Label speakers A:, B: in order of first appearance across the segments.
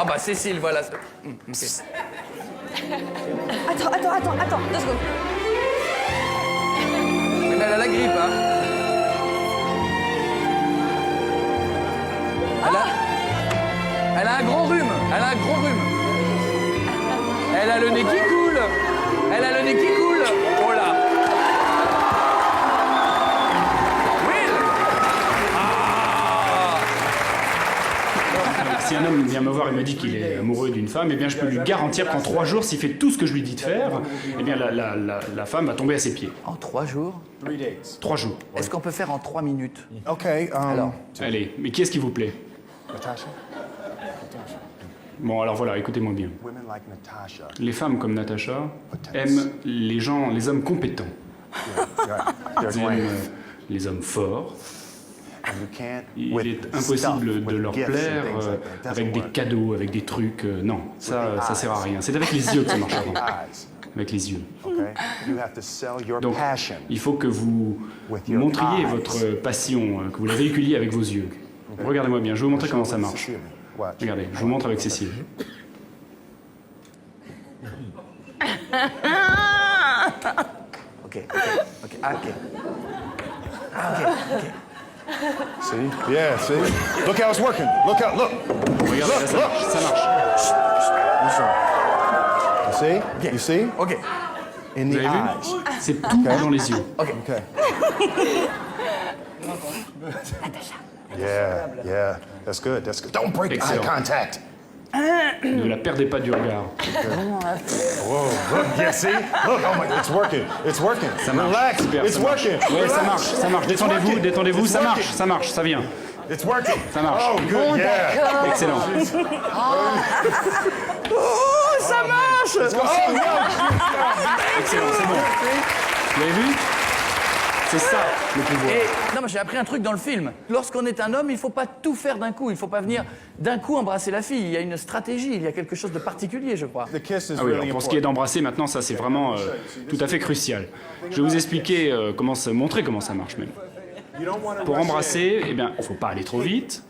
A: Ah bah Cécile, voilà. Ok.
B: Attends, 2 secondes.
A: Mais elle a la grippe, hein. Elle a un gros rhume. Elle a un gros rhume. Elle a le nez qui coule. Elle a le nez qui coule. Oh là. Will.
C: Si un homme vient me voir et me dit qu'il est amoureux d'une femme, eh bien je peux lui garantir qu'en 3 jours, s'il fait tout ce que je lui dis de faire, eh bien la femme va tomber à ses pieds.
A: En 3 jours.
C: 3 jours.
A: Est-ce qu'on peut faire en 3 minutes?
D: Okay,
A: Alors.
C: Allez, mais qui est-ce qui vous plaît?
D: Natasha?
C: Bon, alors voilà, écoutez-moi bien.
D: Women like Natasha.
C: Les femmes comme Natacha aiment les hommes compétents.
D: They're
C: Ils aiment
D: great.
C: les hommes forts.
D: And you can't
C: Il
D: with
C: est
D: stuff,
C: impossible de
D: with
C: leur
D: gifts and
C: plaire
D: things like that. It doesn't
C: avec des
D: work.
C: cadeaux, avec des trucs. Non, ça sert à rien. C'est avec les yeux que ça marche avant.
D: Eyes,
C: Avec les yeux.
D: okay? You have to sell your
C: Donc,
D: passion.
C: il faut que vous
D: With your
C: montriez
D: eyes.
C: votre passion, que vous la véhiculiez avec vos yeux. Regardez-moi bien, je vais vous montrer comment ça marche.
D: Cecilia, watch.
C: Regardez, je vous montre avec Cécile.
A: Ok. Ah, ok.
D: See? Yeah, see? Look how it's working. Look.
C: Regardez, ça marche, ça marche.
D: You see? You see?
A: Ok.
D: In
C: Vous
D: the
C: avez vu?
D: eyes.
C: C'est tout dans les yeux.
D: Okay. Yeah. That's good. Don't break eye
C: Excellent.
D: contact.
C: Ne la perdez pas du regard.
D: Whoa, look, yeah, see? Look, oh my, it's working.
C: Ça marche.
D: Relax,
C: Super,
D: it's
C: ça marche.
D: working.
C: Oui, ça
D: Relax.
C: marche.
D: It's working.
C: Détendez-vous,
D: It's
C: ça
D: working.
C: marche, ça vient.
D: It's working.
C: Ça marche.
D: Oh, good, yeah.
C: Excellent.
A: Oh, ça marche.
C: Excellent, c'est bon. Vous avez vu? C'est ça, le pouvoir.
A: Et non, mais j'ai appris un truc dans le film. Lorsqu'on est un homme, il faut pas tout faire d'un coup. Il faut pas venir d'un coup embrasser la fille. Il y a une stratégie. Il y a quelque chose de particulier, je crois.
D: The kiss is
C: Ah oui,
D: really
C: alors pour ce qui est
D: important.
C: d'embrasser, maintenant, ça c'est vraiment tout à fait crucial. Je vais vous expliquer montrer comment ça marche même.
D: You don't want to
C: Pour
D: rush
C: embrasser, eh bien, il ne faut pas aller trop vite,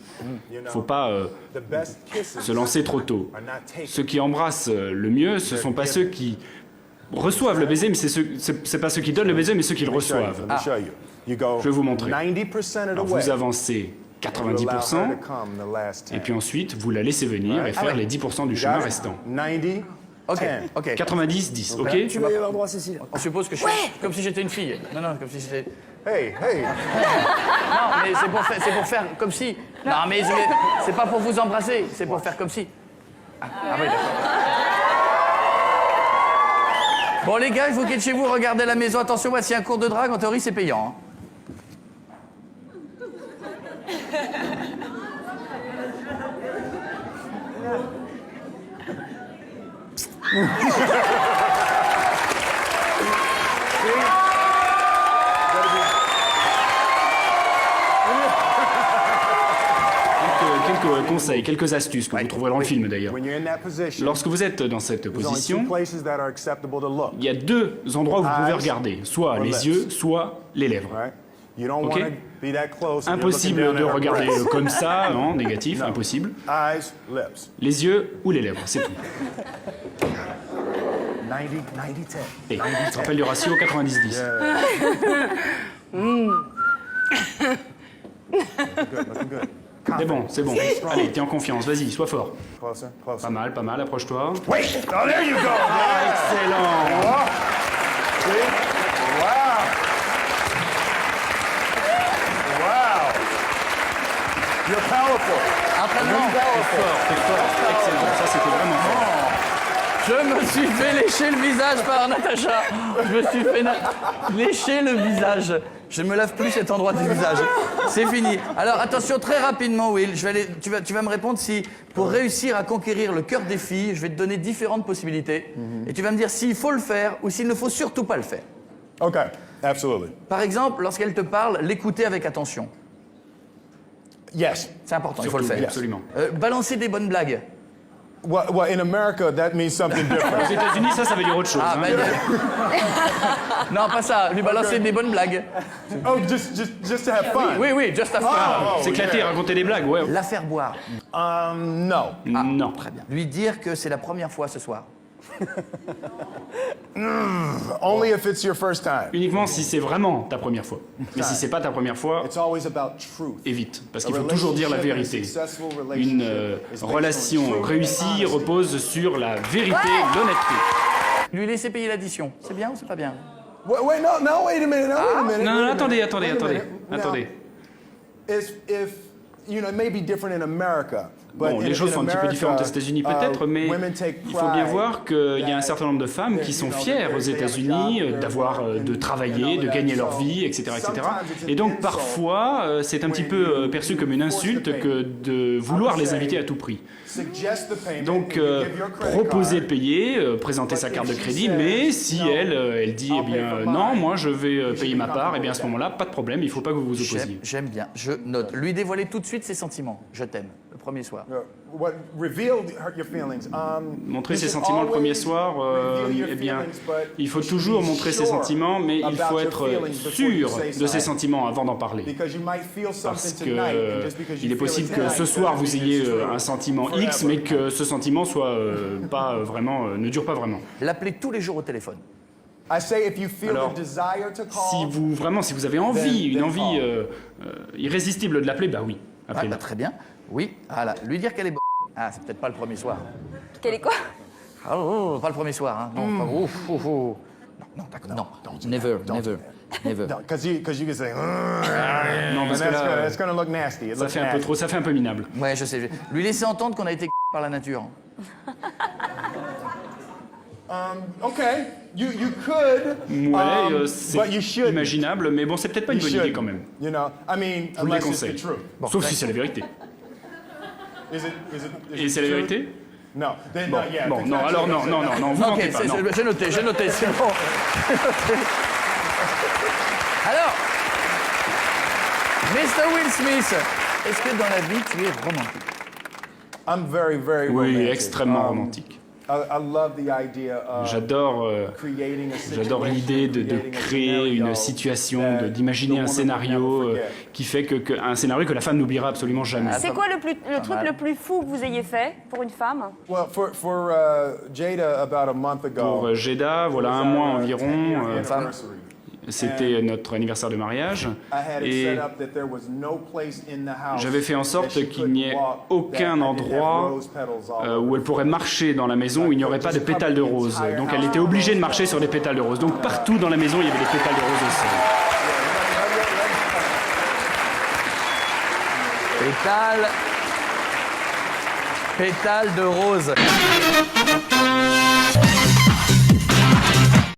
C: il ne faut pas
D: in. The best kisses
C: se lancer trop tôt.
D: are not taken.
C: Ceux qui embrassent le mieux, ce ne sont pas ceux qui reçoivent le baiser, mais c'est pas ceux qui donnent le baiser, mais ceux qui le reçoivent.
D: Let me show you. You go
C: Je vais vous montrer.
D: 90% of
C: Alors,
D: the way.
C: vous avancez
D: You allow her
C: 90%,
D: to come the last 10.
C: et puis ensuite, vous la laissez venir et faire les 10% du chemin restant.
D: 90,
A: Ok,
D: 10.
A: ok.
C: 90-10, ok?
A: On suppose que je suis comme si j'étais une fille. Non, comme si j'étais.
D: Hey.
A: Non, mais c'est pour faire comme si. Non, mais c'est pas pour vous embrasser. C'est pour faire comme si. Ah oui, d'accord. Bon, les gars, vous qui êtes chez vous, regardez à la maison. Attention, voici un cours de drague. En théorie, c'est payant. Hein.
C: Quelques conseils, quelques astuces que vous trouverez dans le film d'ailleurs.
D: When you're in that position,
C: Lorsque vous êtes dans cette
D: there's only two
C: position,
D: places that are acceptable to look.
C: il y a 2 endroits où vous pouvez
D: Eyes
C: regarder, soit
D: or
C: les
D: lips.
C: yeux, soit les lèvres.
D: Right? You don't
C: Ok.
D: want to be that close. and you're
C: Impossible
D: looking
C: de
D: down at her
C: regarder
D: breasts.
C: comme ça, non, négatif, impossible.
D: Eyes, lips.
C: Les yeux ou les lèvres, c'est tout.
D: 90, 10.
C: Et je te rappelle le ratio 90-10.
D: Looking good.
C: C'est bon. Allez, t'es en confiance, vas-y, sois fort.
D: Closer.
C: Pas mal, approche-toi.
D: Wait! Oh, there you go!
C: Excellent.
D: See? Wow! You're powerful.
A: Entraînement.
C: T'es fort, excellent. Ça, c'était vraiment fort.
A: Je me suis fait lécher le visage par Natacha. Je me suis fait lécher le visage. Je ne me lave plus cet endroit du visage. C'est fini. Alors attention, très rapidement, Will. Tu vas me répondre si, pour réussir à conquérir le cœur des filles, je vais te donner différentes possibilités. Et tu vas me dire s'il faut le faire ou s'il ne faut surtout pas le faire.
D: Okay, absolutely.
A: Par exemple, lorsqu'elle te parle, l'écouter avec attention.
D: Yes.
A: C'est important, il faut le
C: Surtout,
A: faire.
C: absolument.
A: Balancer des bonnes blagues.
D: Well, in America, that means something
C: Aux
D: different.
C: États-Unis, ça veut dire autre chose.
A: Ah,
C: hein.
A: ben, non, pas ça. Lui balancer des bonnes blagues.
D: Oh, just to have fun.
A: Oui, just à faire.
C: S'éclater, raconter des blagues, ouais.
A: La faire boire.
D: No.
C: Non.
A: Très bien. Lui dire que c'est la première fois ce soir.
D: Only if it's your first time.
C: Uniquement si c'est vraiment ta première fois. Mais si c'est pas ta première fois,
D: It's always about truth.
C: évite. Parce qu'il faut toujours dire la vérité. Une relation réussie repose sur la vérité, l'honnêteté.
A: Lui laisser payer l'addition. C'est bien ou c'est pas bien?
D: Wait, no, wait a minute, wait a minute.
C: Non,
D: wait a
C: attendez,
D: minute,
C: attendez,
D: wait a
C: attendez,
D: minute. Now,
C: attendez.
D: If you know, it may be different in America. But
C: Bon,
D: in-
C: les choses
D: in
C: sont un petit peu
D: America,
C: différentes aux États-Unis peut-être, mais
D: women take
C: il faut bien
D: pride
C: voir qu'il y a un
D: that-
C: certain nombre de femmes qui sont fières aux États-Unis de travailler, de gagner leur vie, etc., etc. Et donc parfois, c'est un petit peu perçu comme une insulte que de vouloir les inviter à tout prix.
D: Suggest the payment,
C: Donc
D: you give your credit
C: proposer de
D: card.
C: payer, présenter sa carte de crédit, mais si elle dit eh bien non, moi je vais payer ma part, et bien à ce moment-là, pas de problème, il ne faut pas que vous vous opposiez.
A: J'aime bien. Je note. Lui dévoiler tout de suite ses sentiments. Je t'aime. Le premier soir.
D: Reveal your feelings.
C: Montrer
D: you
C: ses
D: should
C: sentiments le premier
D: always
C: soir,
D: reveal your
C: eh bien,
D: feelings, but
C: il faut
D: you should
C: toujours
D: be
C: montrer ses
D: sure
C: sentiments, mais il faut
D: about your
C: être
D: feelings before you
C: sûr
D: say
C: de ses
D: something.
C: sentiments avant d'en parler.
D: Because you might feel
C: Parce
D: something
C: que
D: tonight, and just because you
C: il est
D: feel
C: possible
D: it
C: que
D: tonight
C: ce soir
D: doesn't
C: vous
D: mean
C: ayez
D: it's true
C: un sentiment X,
D: forever.
C: mais que ce sentiment soit pas vraiment, ne dure pas vraiment.
A: L'appeler tous les jours au téléphone.
D: I say if you feel
C: Alors,
D: the desire to
C: Si
D: call,
C: vous avez envie, une
D: then
C: envie
D: call.
C: irrésistible de l'appeler, bah oui,
A: Ah,
C: appelez-la.
A: bah, très bien. Oui. Voilà. Lui dire qu'elle est bonne. Ah, c'est peut-être pas le premier soir.
B: Quel est quoi?
A: Ah, pas le premier soir. Hein. Non, pas, ouf, ouf, ouf. Non, d'accord. Non. Never.
D: because you can say,
C: Non,
D: and
C: parce que là,
D: that's gonna look nasty. It
C: ça
D: looks
C: fait un peu
D: nasty.
C: trop, ça fait un peu minable.
A: Ouais, je sais. Lui laisser entendre qu'on a été par la nature.
D: Okay, you could,
C: Ouais, c'est
D: but you should.
C: imaginable, mais bon, c'est peut-être pas une
D: You
C: bonne
D: should.
C: idée quand même.
D: You know, I mean,
C: Je vous le
D: unless it's
C: déconseille.
D: the truth.
C: Sauf si c'est la vérité.
D: Is
C: Et
D: it
C: c'est la
D: true?
C: vérité?
D: No, then
C: Bon,
D: not yet.
C: bon,
D: If it's
C: non,
D: not
C: alors
D: true,
C: non,
D: then
C: non,
D: no.
C: non, non, vous
A: Ok,
C: mentez pas, non.
A: j'ai noté, c'est bon. Alors, Mr. Will Smith, est-ce que dans la vie tu es romantique?
D: I'm very, very
C: Oui,
D: romantic.
C: extrêmement romantique.
D: I love the idea of
C: J'adore
D: creating a
C: j'adore l'idée de
D: situation, creating a
C: créer
D: scenario
C: une situation,
D: that
C: d'imaginer
D: the
C: un
D: woman will
C: scénario
D: never forget.
C: qui fait un scénario que la femme n'oubliera absolument jamais.
B: C'est quoi le truc le plus fou que vous ayez fait pour une femme?
D: Well, for Jada, about a month ago,
C: Pour Jada, voilà un mois environ,
D: anniversary.
C: c'était notre anniversaire de mariage
D: I had it
C: et
D: set up that there was no place in the house
C: j'avais fait en sorte
D: that she
C: qu'il n'y ait
D: couldn't walk
C: aucun
D: that I didn't have
C: endroit
D: rose petals all
C: où
D: over.
C: elle pourrait marcher dans la maison où il n'y aurait pas de pétales de rose. Donc elle était obligée de marcher sur des pétales de rose. Donc partout dans la maison, il y avait des pétales de rose au sol.
A: Pétale de rose.